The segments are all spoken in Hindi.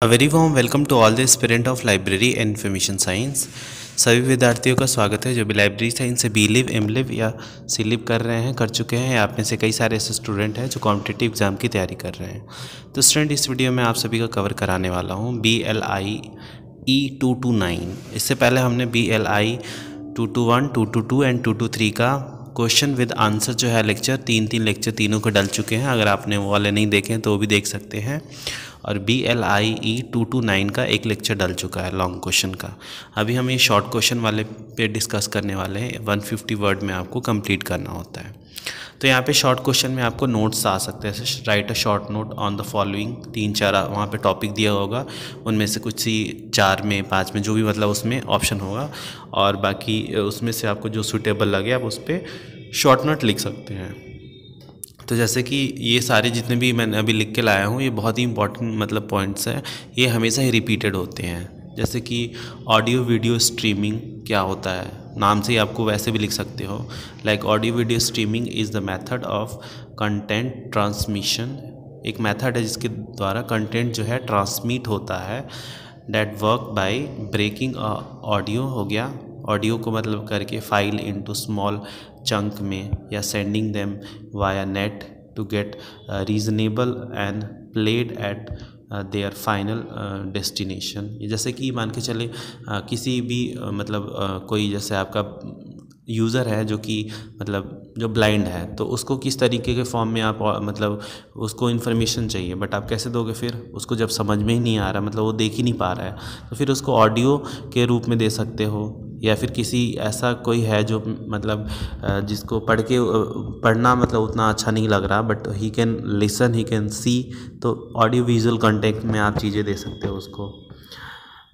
A very warm welcome to all the aspirant of library and information science. सभी विद्यार्थियों का स्वागत है जो भी लाइब्रेरी साइंस से बी लिव एम लिव या सी लिव कर रहे हैं, कर चुके हैं। आप में से कई सारे ऐसे स्टूडेंट हैं जो कॉम्पिटिटिव एग्जाम की तैयारी कर रहे हैं। तो स्टूडेंट, इस वीडियो में आप सभी का कवर कराने वाला हूँ BLIE 229। इससे पहले हमने BLI 221, 222 एंड 223 का क्वेश्चन विद आंसर जो है लेक्चर तीन लेक्चर तीनों को डल चुके हैं। अगर आपने वो वाले नहीं देखे हैं तो वो भी देख सकते हैं। और BLIE 229 का एक लेक्चर डल चुका है लॉन्ग क्वेश्चन का। अभी हम ये शॉर्ट क्वेश्चन वाले पे डिस्कस करने वाले हैं। 150 वर्ड में आपको कंप्लीट करना होता है। तो यहाँ पे शॉर्ट क्वेश्चन में आपको नोट्स आ सकते हैं, जैसे right a short note on the following. 3-4 वहाँ पे टॉपिक दिया होगा, उनमें से कुछ सी 4 में 5 में जो भी मतलब उसमें ऑप्शन होगा, और बाकी उसमें से आपको जो सूटेबल लगे आप उस पर शॉर्ट नोट लिख सकते हैं। तो जैसे कि ये सारे जितने भी मैंने अभी लिख के लाया हूँ, ये बहुत ही इंपॉर्टेंट मतलब पॉइंट्स हैं। ये हमेशा ही रिपीटेड होते हैं। जैसे कि ऑडियो वीडियो स्ट्रीमिंग क्या होता है, नाम से ही आपको वैसे भी लिख सकते हो। Like audio video streaming is the method of content transmission. एक मेथड है जिसके द्वारा कंटेंट जो है ट्रांसमिट होता है। That work by breaking audio हो गया, ऑडियो को मतलब करके फाइल इनटू स्मॉल चंक में, या sending them via net to get reasonable and played at their final destination. जैसे कि मान के चले किसी भी मतलब कोई जैसे आपका यूज़र है जो कि मतलब जो ब्लाइंड है, तो उसको किस तरीके के फॉर्म में आप मतलब उसको इन्फॉर्मेशन चाहिए, बट आप कैसे दोगे फिर उसको, जब समझ में ही नहीं आ रहा, मतलब वो देख ही नहीं पा रहा है, तो फिर उसको ऑडियो के रूप में दे सकते हो। या फिर किसी ऐसा कोई है जो मतलब जिसको पढ़ना मतलब उतना अच्छा नहीं लग रहा, but he can listen, he can see, तो ऑडियो विजुअल कंटेंट में आप चीज़ें दे सकते हो उसको।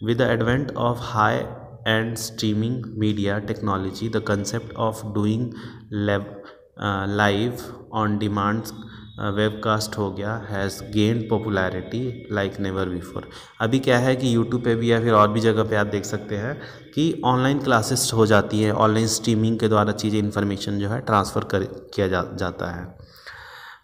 With the advent of high-end streaming media technology, the concept of doing live on demand webcast हो गया has gained popularity like never before. अभी क्या है कि यूट्यूब पे भी या फिर और भी जगह पे आप देख सकते हैं कि ऑनलाइन क्लासेस हो जाती है, ऑनलाइन स्ट्रीमिंग के द्वारा चीज़ें इन्फॉर्मेशन जो है ट्रांसफ़र किया जाता है।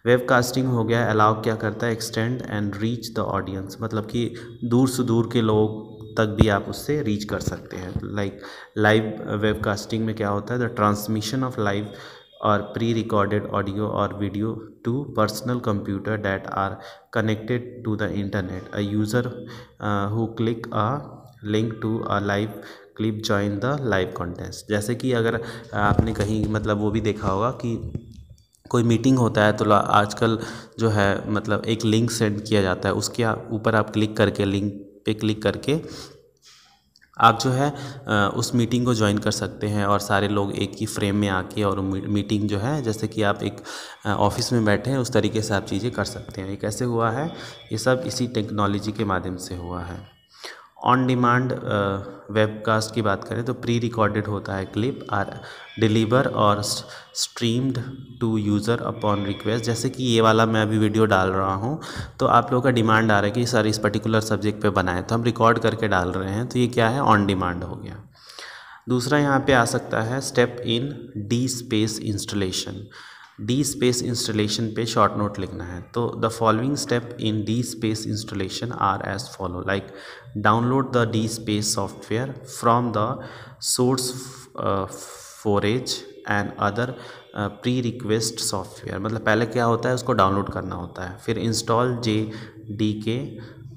वेबकास्टिंग हो गया अलाउ क्या करता है, extend and reach the audience, मतलब कि दूर से दूर के लोग तक भी आप उससे रीच कर सकते हैं। लाइक लाइव वेबकास्टिंग में क्या होता है, द ट्रांसमिशन ऑफ लाइव और प्री रिकॉर्डेड ऑडियो और video to personal computer that are connected to the internet. A user who click a link to a live clip join the live contest. जैसे कि अगर आपने कहीं मतलब वो भी देखा होगा कि कोई मीटिंग होता है, तो आजकल जो है मतलब एक लिंक सेंड किया जाता है, उसके ऊपर आप क्लिक करके, लिंक पे क्लिक करके आप जो है उस मीटिंग को ज्वाइन कर सकते हैं, और सारे लोग एक ही फ्रेम में आके, और मीटिंग जो है जैसे कि आप एक ऑफिस में बैठे हैं उस तरीके से आप चीज़ें कर सकते हैं। ये कैसे हुआ है, ये सब इसी टेक्नोलॉजी के माध्यम से हुआ है। ऑन डिमांड वेबकास्ट की बात करें तो प्री रिकॉर्डेड होता है क्लिप आर डिलीवर और streamed to user upon request. जैसे कि ये वाला मैं अभी वीडियो डाल रहा हूँ, तो आप लोगों का डिमांड आ रहा है कि सर इस पर्टिकुलर सब्जेक्ट पे बनाए, तो हम रिकॉर्ड करके डाल रहे हैं, तो ये क्या है, ऑन डिमांड हो गया। दूसरा यहाँ पे आ सकता है step in D space installation. D space installation पे शॉर्ट नोट लिखना है, तो the following step in D space installation are as follow. Like download the D space software from the source forge and other pre request software. मतलब पहले क्या होता है, उसको डाउनलोड करना होता है, फिर इंस्टॉल JDK,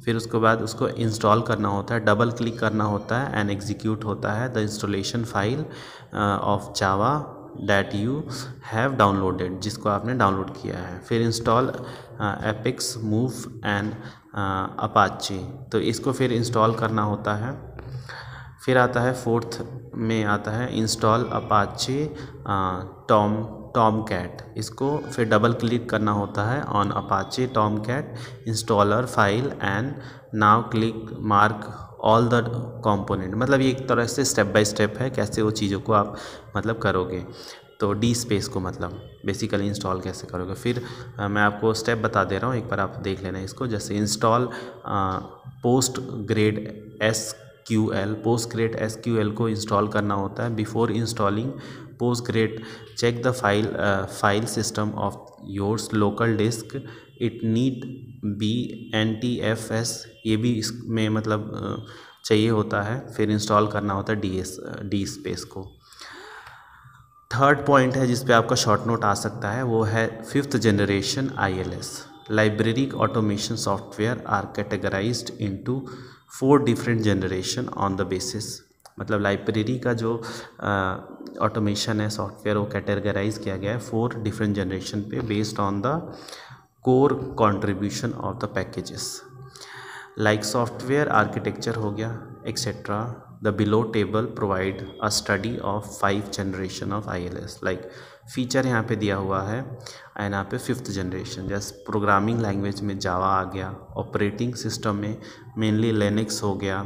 फिर उसके बाद उसको इंस्टॉल करना होता है, डबल क्लिक करना होता है एंड एग्जीक्यूट होता है the installation file of Java that you have downloaded, जिसको आपने डाउनलोड किया है। फिर install epics move and Apache, तो इसको फिर इंस्टॉल करना होता है। फिर आता है फोर्थ में आता है इंस्टॉल अपाचे टॉम कैट, इसको फिर डबल क्लिक करना होता है on Apache Tomcat installer file and now click mark all the component. मतलब ये एक तरह से स्टेप बाय स्टेप है कैसे वो चीज़ों को आप मतलब करोगे। तो डी स्पेस को मतलब बेसिकली इंस्टॉल कैसे करोगे। फिर मैं आपको स्टेप बता दे रहा हूँ, एक बार आप देख लेना इसको। जैसे इंस्टॉल पोस्ट ग्रेड SQL को इंस्टॉल करना होता है। Before installing Postgre check the file system of yours local disk it need BNTFS, ये भी इसमें मतलब चाहिए होता है, फिर इंस्टॉल करना होता है डी स्पेस को। थर्ड पॉइंट है जिस पे आपका शॉर्ट नोट आ सकता है, वो है 5th generation ILS। Library automation software are categorized into 4 different generation on the basis, मतलब लाइब्रेरी का जो ऑटोमेशन है सॉफ्टवेयर वो कैटेगराइज किया गया है 4 डिफरेंट जनरेशन पे based on the core contribution of the packages, like software architecture हो गया etcetera. The below table provide a study of 5 generation of ILS, like feature यहाँ पे दिया हुआ है एंड यहाँ पे 5th जनरेशन, जैसे प्रोग्रामिंग लैंग्वेज में जावा आ गया, ऑपरेटिंग सिस्टम में मेनली लिनक्स हो गया,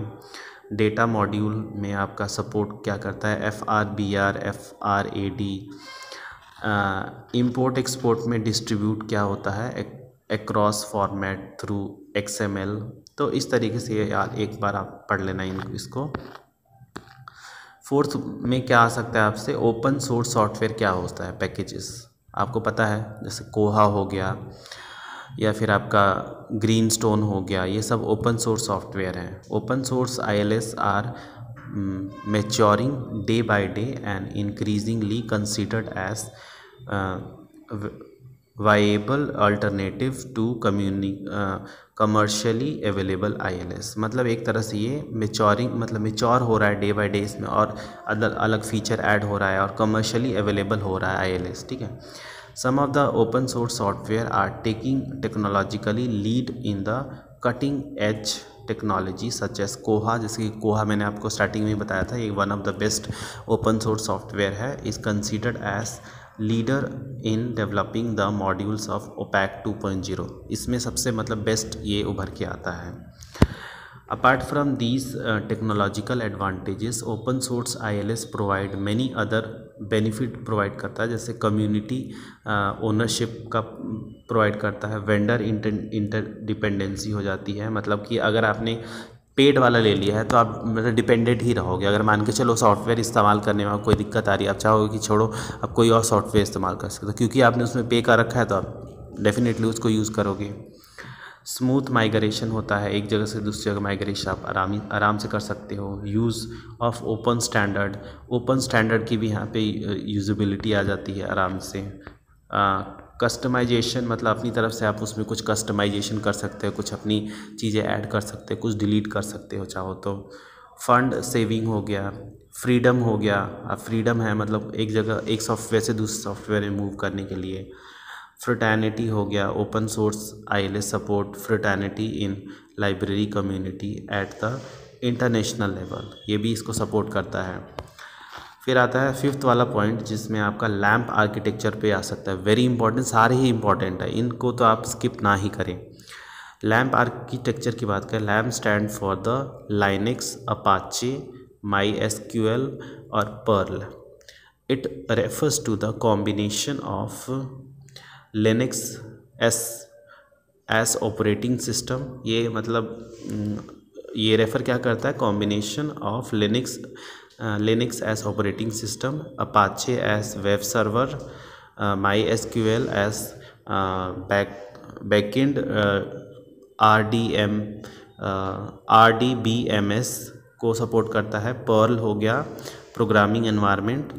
डेटा मॉड्यूल में आपका सपोर्ट क्या करता है FRBR FRAD, इंपोर्ट एक्सपोर्ट में डिस्ट्रीब्यूट क्या होता है अक्रॉस फॉर्मेट थ्रू XML। तो इस तरीके से यार एक बार आप पढ़ लेना इसको। 4th में क्या आ सकता है आपसे, ओपन सोर्स सॉफ्टवेयर क्या होता है पैकेजेस, आपको पता है जैसे कोहा हो गया या फिर आपका ग्रीन स्टोन हो गया, ये सब ओपन सोर्स सॉफ्टवेयर हैं। Open source ILS are maturing day by day and increasingly considered as viable alternative to commercially available ILS, मतलब एक तरह से ये मेच्योर हो रहा है डे बाय डे इसमें, और अलग अलग फीचर ऐड हो रहा है और कमर्शियली अवेलेबल हो रहा है ILS, ठीक है। Some of the open source software are taking technologically lead in the cutting edge technology such as Koha, जैसे कि कोहा मैंने आपको स्टार्टिंग में बताया था, ये one of the best open source software है, is considered as leader in developing the modules of OPAC 2.0, इसमें सबसे मतलब बेस्ट ये उभर के आता है। Apart from these technological advantages open source ILS provide many other benefit provide करता है, जैसे कम्युनिटी ओनरशिप का प्रोवाइड करता है, वेंडर इंटरडिपेंडेंसी हो जाती है, मतलब कि अगर आपने पेड वाला ले लिया है तो आप मतलब डिपेंडेंट ही रहोगे, अगर मान के चलो सॉफ्टवेयर इस्तेमाल करने में कोई दिक्कत आ रही है, आप चाहोगे कि छोड़ो आप कोई और सॉफ्टवेयर इस्तेमाल कर सकते हो, क्योंकि आपने उसमें पे कर रखा है तो आप डेफिनेटली उसको यूज़ करोगे। स्मूथ माइग्रेशन होता है, एक जगह से दूसरी जगह माइग्रेशन आप आराम से कर सकते हो। यूज़ ऑफ ओपन स्टैंडर्ड की भी यहाँ पे यूज़बिलिटी आ जाती है आराम से। कस्टमाइजेशन, मतलब अपनी तरफ से आप उसमें कुछ कस्टमाइजेशन कर सकते हो, कुछ अपनी चीज़ें ऐड कर सकते हो, कुछ डिलीट कर सकते हो चाहो तो। फंड सेविंग हो गया, फ्रीडम हो गया, आप फ्रीडम है मतलब एक जगह एक सॉफ्टवेयर से दूसरे सॉफ्टवेयर में मूव करने के लिए। फ्रेटर्निटी हो गया, open source ILS support fraternity in library community at the international level, ये भी इसको सपोर्ट करता है। फिर आता है 5th वाला पॉइंट जिसमें आपका लैम्प आर्किटेक्चर पे आ सकता है, वेरी इंपॉर्टेंट, सारे ही इंपॉर्टेंट है, इनको तो आप स्किप ना ही करें। लैम्प आर्किटेक्चर की बात करें, LAMP stand for the Linux, Apache, MySQL और Perl. It refers to the combination of Linux as operating system, ये मतलब ये रेफ़र क्या करता है, combination of Linux as operating system, Apache as web server, MySQL as backend, RDBMS को सपोर्ट करता है। पर्ल हो गया programming environment.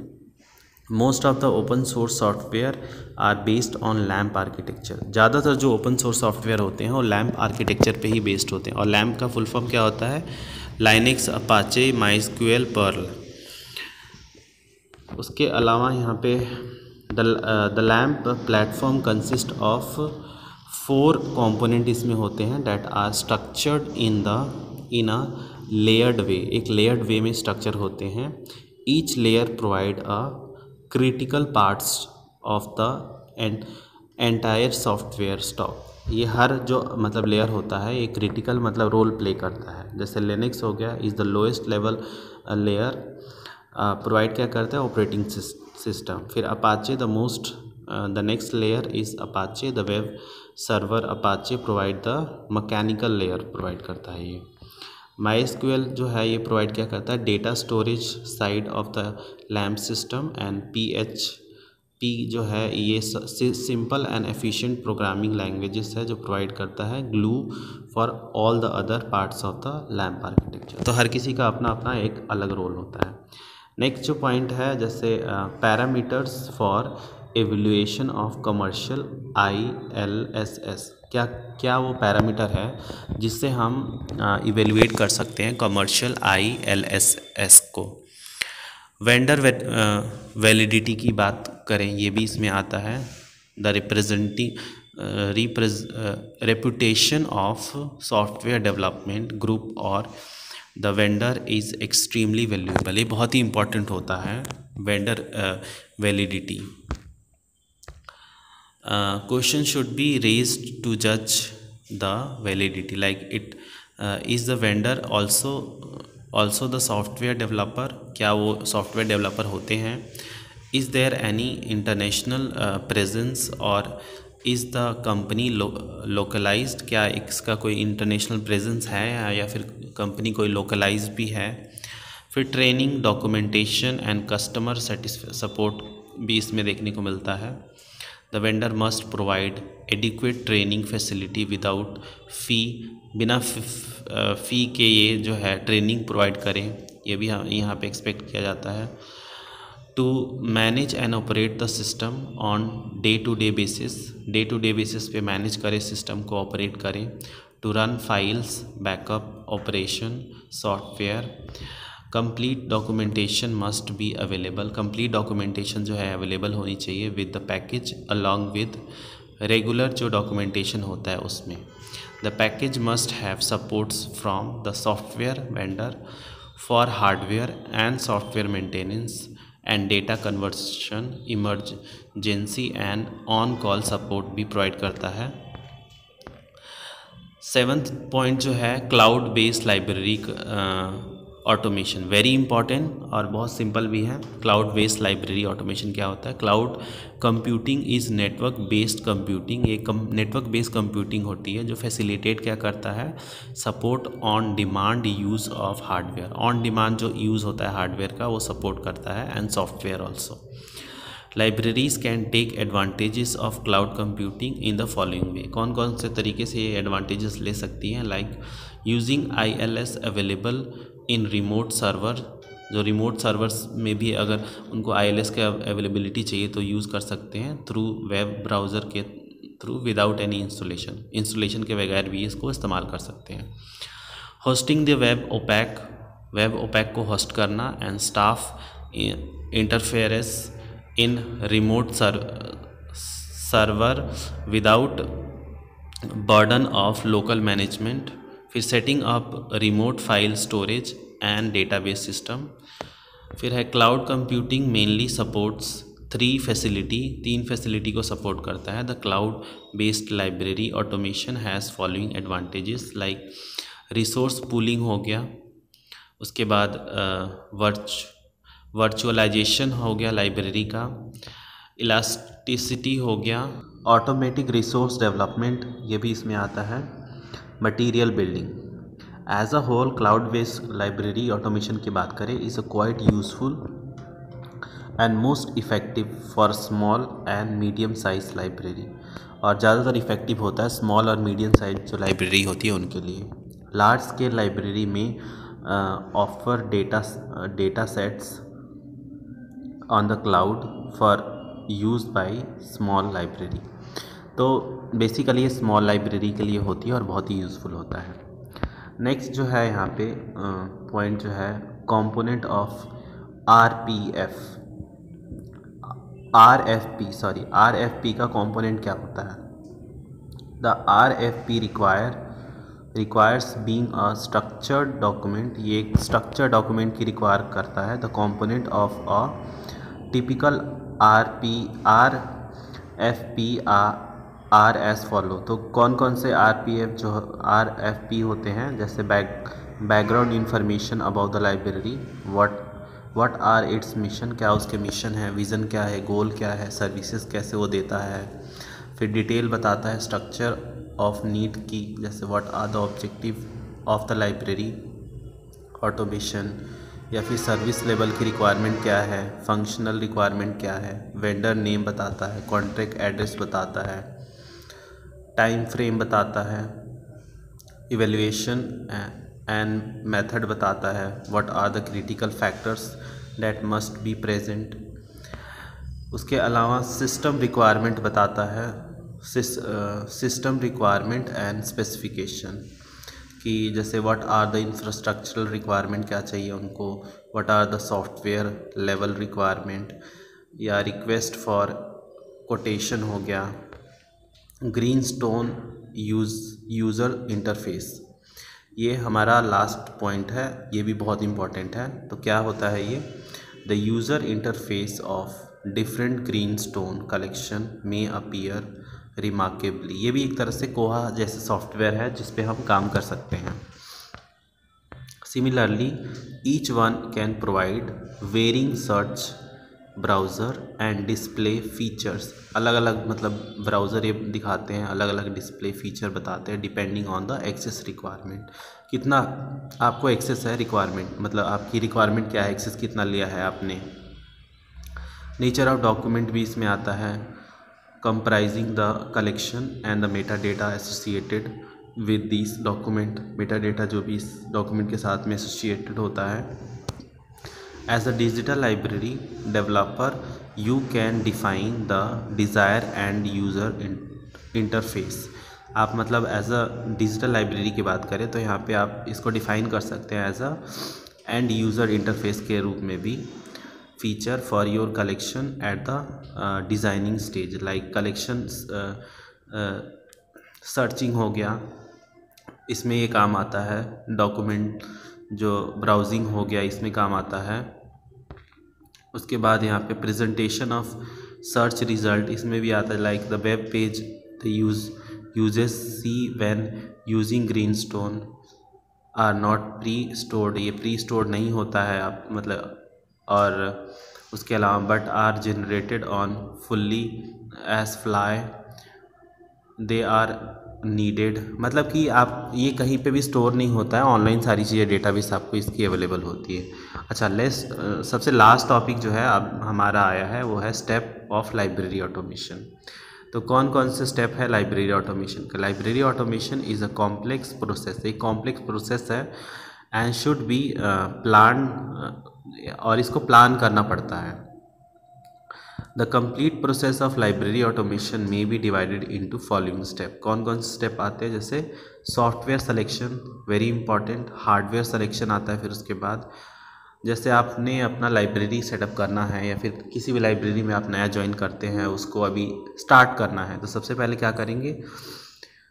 Most of the open source software are based on LAMP architecture, ज़्यादातर जो ओपन सोर्स सॉफ्टवेयर होते हैं वो लैम्प आर्किटेक्चर पे ही बेस्ड होते हैं, और लैम्प का फुल फॉर्म क्या होता है, लाइनेक्स, अपाचे, MySQL, पर्ल। उसके अलावा यहाँ पे the LAMP platform consist of 4 component इसमें होते हैं that are structured in a layered way, एक लेयर्ड वे में स्ट्रक्चर होते हैं। Each layer provide a critical parts of the entire software stock, ये हर जो मतलब लेयर होता है ये क्रिटिकल मतलब रोल प्ले करता है। जैसे लिनक्स हो गया is the lowest level layer, provide क्या करता है, ऑपरेटिंग सिस्टम। फिर Apache the next layer is Apache the web server, Apache provide the mechanical layer provide करता है ये। MySQL जो है ये प्रोवाइड क्या करता है, data storage side of the lamp system, and P जो है ये simple and efficient programming languages है जो प्रोवाइड करता है glue for all the other parts of the lamp architecture. तो हर किसी का अपना अपना एक अलग रोल होता है। नेक्स्ट जो पॉइंट है जैसे parameters for evaluation of commercial ILSS, क्या क्या वो पैरामीटर है जिससे हम इवेलुएट कर सकते हैं कमर्शियल ILSS को। वेंडर वैलिडिटी की बात करें ये भी इसमें आता है। The reputation of software development group और the vendor is extremely valuable, ये बहुत ही इंपॉर्टेंट होता है vendor validity. Question should be raised to judge the validity, like it is the vendor also the software developer, क्या वो सॉफ्टवेयर डेवलपर होते हैं। Is there any international presence और इज़ द कंपनी लोकलाइज्ड, क्या इसका कोई इंटरनेशनल प्रेजेंस है या फिर कंपनी कोई लोकलाइज भी है। फिर training, documentation and customer support भी इसमें देखने को मिलता है। The vendor must provide adequate training facility without fee, बिना फ़ी के ये जो है ट्रेनिंग प्रोवाइड करें, ये भी यहाँ पे एक्सपेक्ट किया जाता है। To manage and operate the system on day to day basis पे मैनेज करें, सिस्टम को ऑपरेट करें। To run files, backup, operation, software. Complete documentation must be available, complete documentation जो है अवेलेबल होनी चाहिए with the package along with regular जो डॉक्यूमेंटेशन होता है उसमें। The package must have supports from the software vendor for hardware and software maintenance and data conversion, emergency and on call support भी प्रोवाइड करता है। 7th पॉइंट जो है cloud based library automation, very important और बहुत सिंपल भी है। क्लाउड बेस्ड लाइब्रेरी ऑटोमेशन क्या होता है। Cloud computing is network based computing, ये नेटवर्क बेस्ड कंप्यूटिंग होती है जो फैसिलिटेट क्या करता है, support on demand use of hardware, on demand जो यूज़ होता है हार्डवेयर का वो सपोर्ट करता है and software also. Libraries can take advantages of cloud computing in the following way, कौन कौन से तरीके से ये एडवांटेजेस ले सकती हैं। Like using ILS available in remote server, जो रिमोट सर्वर्स में भी अगर उनको ILS का अवेलेबिलिटी चाहिए तो यूज़ कर सकते हैं। थ्रू वेब ब्राउज़र के थ्रू विदाउट एनी इंस्टॉलेशन के बगैर भी इसको इस्तेमाल कर सकते हैं। होस्टिंग द वेब ओपैक को होस्ट करना and staff interference in remote server without burden of local management. फिर setting up remote file storage and database system. फिर है cloud computing mainly supports 3 facility को सपोर्ट करता है। The cloud based library automation has following advantages, like resource pooling हो गया, उसके बाद वर्चुअलाइजेशन हो गया लाइब्रेरी का, इलास्टिसिटी हो गया, ऑटोमेटिक रिसोर्स डेवलपमेंट ये भी इसमें आता है, material building. As a whole cloud based library automation की बात करें is a quite useful and most effective for small and medium size library, और ज़्यादातर इफ़ेक्टिव होता है स्मॉल और मीडियम साइज जो लाइब्रेरी होती है उनके लिए। लार्ज स्केल लाइब्रेरी में offer data sets on the cloud for use by small library, तो बेसिकली ये स्मॉल लाइब्रेरी के लिए होती है और बहुत ही यूज़फुल होता है। नेक्स्ट जो है यहाँ पे पॉइंट जो है कंपोनेंट ऑफ RFP का कंपोनेंट क्या होता है। The RFP requires being a structured document, ये एक स्ट्रक्चर्ड डॉक्यूमेंट की रिक्वायर करता है। The component of a typical RFP are as follow, तो कौन कौन से RFP होते हैं, जैसे background information about the library, what are its mission, क्या उसके मिशन है, विज़न क्या है, गोल क्या है, सर्विसेज कैसे वो देता है। फिर डिटेल बताता है स्ट्रक्चर ऑफ नीड की, जैसे what are the objective of the library, automation, या फिर सर्विस लेवल की रिक्वायरमेंट क्या है, फंक्शनल रिक्वायरमेंट क्या है, वेंडर नेम बताता है, कॉन्ट्रैक्ट एड्रेस बताता है, टाइम फ्रेम बताता है, इवेल्युएशन एंड मेथड बताता है, what are the critical factors that must be present. उसके अलावा सिस्टम रिक्वायरमेंट बताता है, सिस्टम रिक्वायरमेंट एंड स्पेसिफिकेशन, कि जैसे what are the infrastructural requirement क्या चाहिए उनको, what are the software level requirement, या रिक्वेस्ट फॉर कोटेशन हो गया, ग्रीन स्टोन यूज़र इंटरफेस। ये हमारा लास्ट पॉइंट है, ये भी बहुत इंपॉर्टेंट है। तो क्या होता है ये, the user interface of different green stone collection में अपीयर रिमार्केबली। ये भी एक तरह से कोहा जैसे सॉफ्टवेयर है जिस पे हम काम कर सकते हैं। Similarly each one can provide varying search browser and display features. अलग अलग मतलब ब्राउज़र ये दिखाते हैं, अलग अलग डिस्प्ले फीचर बताते हैं depending on the access requirement. कितना आपको एक्सेस है रिक्वायरमेंट, मतलब आपकी रिक्वायरमेंट क्या है, एक्सेस कितना लिया है आपने। नेचर ऑफ डॉक्यूमेंट भी इसमें आता है, comprising the collection and the metadata associated with these document। metadata जो भी इस डॉक्यूमेंट के साथ में एसोसिएटेड होता है। As a digital library developer you can define the desire end user interface. आप मतलब एज अ डिजिटल लाइब्रेरी की बात करें तो यहाँ पे आप इसको डिफ़ाइन कर सकते हैं as a end user interface के रूप में भी। Feature for your collection at the designing stage, like collection searching हो गया, इसमें ये काम आता है। डॉक्यूमेंट जो ब्राउजिंग हो गया इसमें काम आता है। उसके बाद यहाँ पे प्रेजेंटेशन ऑफ सर्च रिज़ल्ट इसमें भी आता है, like the web page the uses see when using Greenstone are not pre stored. ये प्री स्टोर्ड नहीं होता है आप मतलब, और उसके अलावा but are generated on fully as fly they are needed. मतलब कि आप ये कहीं पे भी स्टोर नहीं होता है, ऑनलाइन सारी चीज़ें डेटाबेस आपको इसकी अवेलेबल होती है। अच्छा सबसे लास्ट टॉपिक जो है अब हमारा आया है वो है स्टेप ऑफ लाइब्रेरी ऑटोमेशन। तो कौन कौन से स्टेप है लाइब्रेरी ऑटोमेशन का। Library automation is a complex process, एक कॉम्प्लेक्स प्रोसेस है एंड शुड बी प्लान, और इसको प्लान करना पड़ता है। The complete process of library automation में be divided into following step. कौन कौन से स्टेप आते हैं, जैसे software selection very important, hardware selection आता है। फिर उसके बाद जैसे आपने अपना लाइब्रेरी सेटअप करना है या फिर किसी भी लाइब्रेरी में आप नया ज्वाइन करते हैं, उसको अभी स्टार्ट करना है, तो सबसे पहले क्या करेंगे,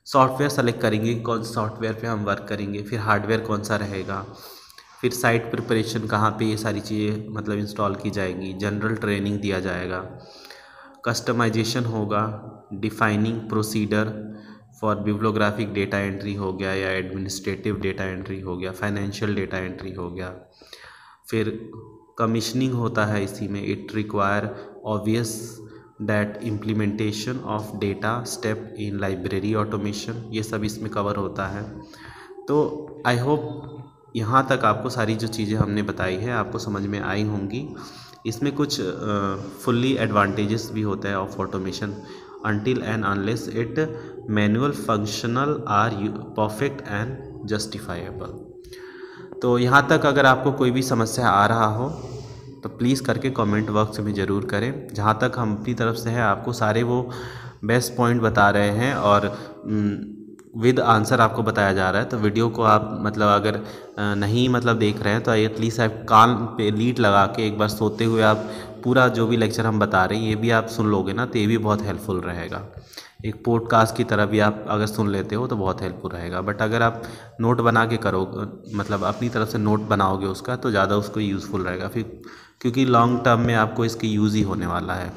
सॉफ्टवेयर सेलेक्ट करेंगे कौन सॉफ्टवेयर पे हम वर्क करेंगे, फिर हार्डवेयर कौन सा रहेगा, फिर साइट प्रिपरेशन कहाँ पे ये सारी चीज़ें मतलब इंस्टॉल की जाएंगी, जनरल ट्रेनिंग दिया जाएगा, कस्टमाइजेशन होगा, defining procedure for bibliographic data entry हो गया या एडमिनिस्ट्रेटिव डेटा एंट्री हो गया, फाइनेंशियल डेटा एंट्री हो गया, फिर कमीशनिंग होता है इसी में। It require obvious that implementation of data step in library automation, ये सब इसमें कवर होता है। तो आई होप यहाँ तक आपको सारी जो चीज़ें हमने बताई है आपको समझ में आई होंगी। इसमें कुछ फुल्ली एडवांटेजेस भी होता है of automation, until and unless it manual functional are perfect and justifiable। तो यहाँ तक अगर आपको कोई भी समस्या आ रहा हो तो प्लीज़ करके कमेंट बॉक्स में ज़रूर करें। जहाँ तक हम अपनी तरफ से है आपको सारे वो बेस्ट पॉइंट बता रहे हैं और विद आंसर आपको बताया जा रहा है। तो वीडियो को आप मतलब अगर नहीं मतलब देख रहे हैं तो एटलीस्ट आप कान पे लीड लगा के एक बार सोते हुए आप पूरा जो भी लेक्चर हम बता रहे हैं ये भी आप सुन लोगे ना, तो ये भी बहुत हेल्पफुल रहेगा। एक पॉडकास्ट की तरह भी आप अगर सुन लेते हो तो बहुत हेल्पफुल रहेगा। बट अगर आप नोट बना के करोगे मतलब अपनी तरफ से नोट बनाओगे उसका तो ज़्यादा उसको यूज़फुल रहेगा फिर, क्योंकि लॉन्ग टर्म में आपको इसकी यूज़ ही होने वाला है।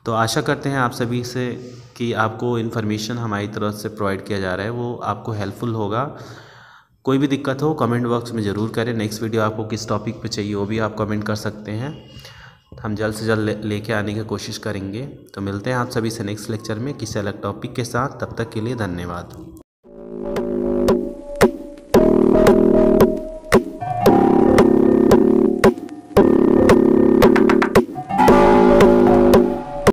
तो आशा करते हैं आप सभी से कि आपको इन्फॉर्मेशन हमारी तरफ से प्रोवाइड किया जा रहा है वो आपको हेल्पफुल होगा। कोई भी दिक्कत हो कमेंट बॉक्स में ज़रूर करें। नेक्स्ट वीडियो आपको किस टॉपिक पे चाहिए वो भी आप कमेंट कर सकते हैं, हम जल्द से जल्द लेके आने की कोशिश करेंगे। तो मिलते हैं आप सभी से नेक्स्ट लेक्चर में किसी अलग टॉपिक के साथ, तब तक के लिए धन्यवाद।